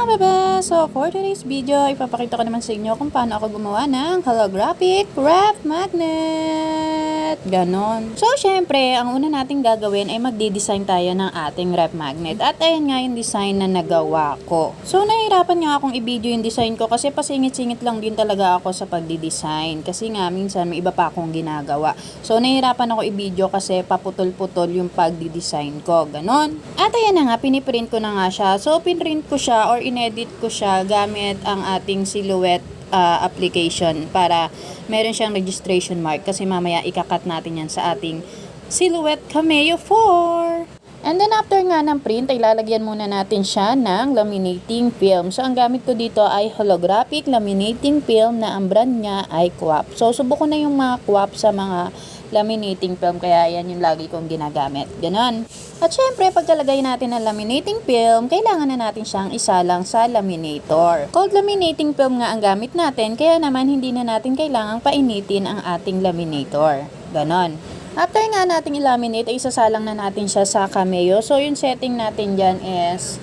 mga bebe! So, for today's video, ipapakita ko naman sa inyo kung paano ako gumawa ng holographic ref magnet. Ganon. So, syempre, ang una nating gagawin ay magdi-design tayo ng ating ref magnet. At ayan nga yung design na nagawa ko. So, nahihirapan nga akong i-video yung design ko kasi pasingit-singit lang din talaga ako sa pagdi-design. Kasi nga, minsan may iba pa akong ginagawa. So, nahihirapan ako i-video kasi paputol-putol yung pagdi-design ko. Ganon. At ayan na nga, piniprint ko na nga siya. So, pinrint ko siya or inedit ko siya gamit ang ating silhouette application para meron siyang registration mark kasi mamaya ikakat natin yan sa ating silhouette Cameo 4. And then after nga ng print ay lalagyan muna natin siya ng laminating film. So ang gamit ko dito ay holographic laminating film na ang brand niya ay QWAP. So subukan na yung mga QWAP sa mga laminating film kaya yan yung lagi kong ginagamit. Ganon. At syempre, pagkalagay natin ng laminating film, kailangan na natin siyang isalang sa laminator. Cold laminating film nga ang gamit natin, kaya naman hindi na natin kailangang painitin ang ating laminator. Ganon. After nga nating i-laminate, ay isasalang na natin siya sa Cameo. So, yung setting natin dyan is,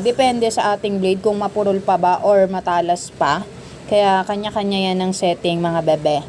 depende sa ating blade kung mapurol pa ba or matalas pa. Kaya, kanya-kanya yan ng setting mga bebe.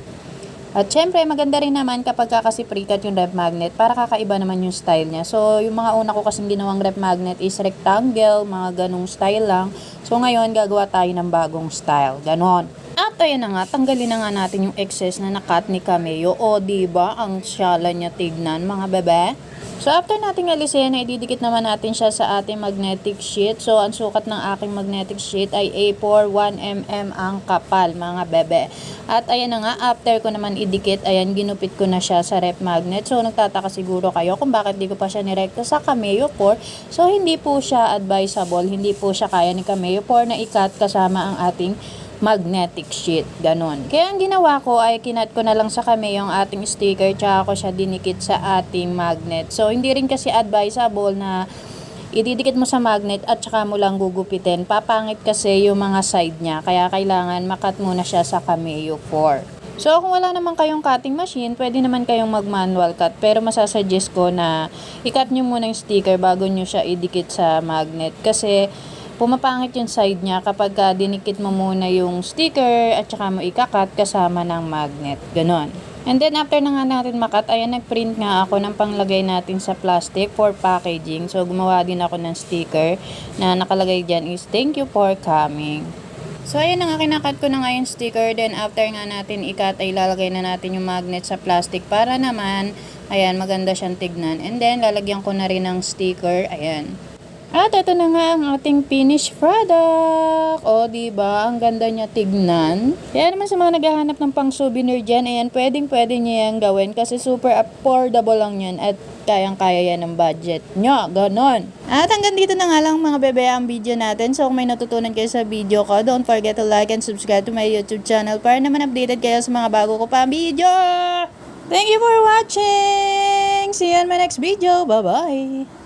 At syempre, maganda rin naman kapag kasi pre-cut yung ref magnet para kakaiba naman yung style niya. So, yung mga una ko kasing ginawang ref magnet is rectangle, mga ganong style lang. So, ngayon, gagawa tayo ng bagong style. Ganon. At ayan na nga, tanggalin na nga natin yung excess na nakat ni Cameo. O, diba? Ang syala niya tignan, mga bebe. So, after nating alisin, ay didikit naman natin siya sa ating magnetic sheet. So, ang sukat ng aking magnetic sheet ay A4 1mm ang kapal, mga bebe. At ayan na nga, after ko naman idikit, ayan, ginupit ko na siya sa ref magnet. So, nagtataka siguro kayo kung bakit di ko pa siya nirekta sa Cameo 4. So, hindi po siya advisable, hindi po siya kaya ni Cameo 4 na ikat kasama ang ating magnetic sheet. Ganon. Kaya ang ginawa ko ay kinat ko na lang sa Cameo yung ating sticker tsaka ko siya dinikit sa ating magnet. So, hindi rin kasi advisable na ididikit mo sa magnet at saka mo lang gugupitin. Papangit kasi yung mga side niya. Kaya kailangan makat muna siya sa Cameo 4. So, kung wala naman kayong cutting machine, pwede naman kayong mag-manual cut. Pero masasuggest ko na i-cut nyo muna yung sticker bago nyo siya idikit sa magnet. Kasi pumapangit yung side niya kapag dinikit mo muna yung sticker at saka mo ikakat kasama ng magnet. Ganon. And then, after na nga natin makat, ayan, nag-print nga ako ng panglagay natin sa plastic for packaging. So, gumawa din ako ng sticker na nakalagay dyan is, "Thank you for coming." So, ayan na nga, kinakat ko na nga yung sticker. Then, after nga natin ikat, ay lalagay na natin yung magnet sa plastic para naman, ayan, maganda siyang tignan. And then, lalagyan ko na rin ng sticker. Ayan. At ito na nga ang ating finished product. O, diba? Ang ganda niya tignan. Kaya naman sa mga naghahanap ng pang souvenir dyan, ayan, pwedeng-pwede niya yan gawin kasi super affordable lang yan at kayang-kaya yan ng budget nyo. Ganon. At hanggang dito na nga lang mga bebe ang video natin. So, kung may natutunan kayo sa video ko, don't forget to like and subscribe to my YouTube channel para naman updated kayo sa mga bago ko pa video. Thank you for watching! See you in my next video. Bye-bye!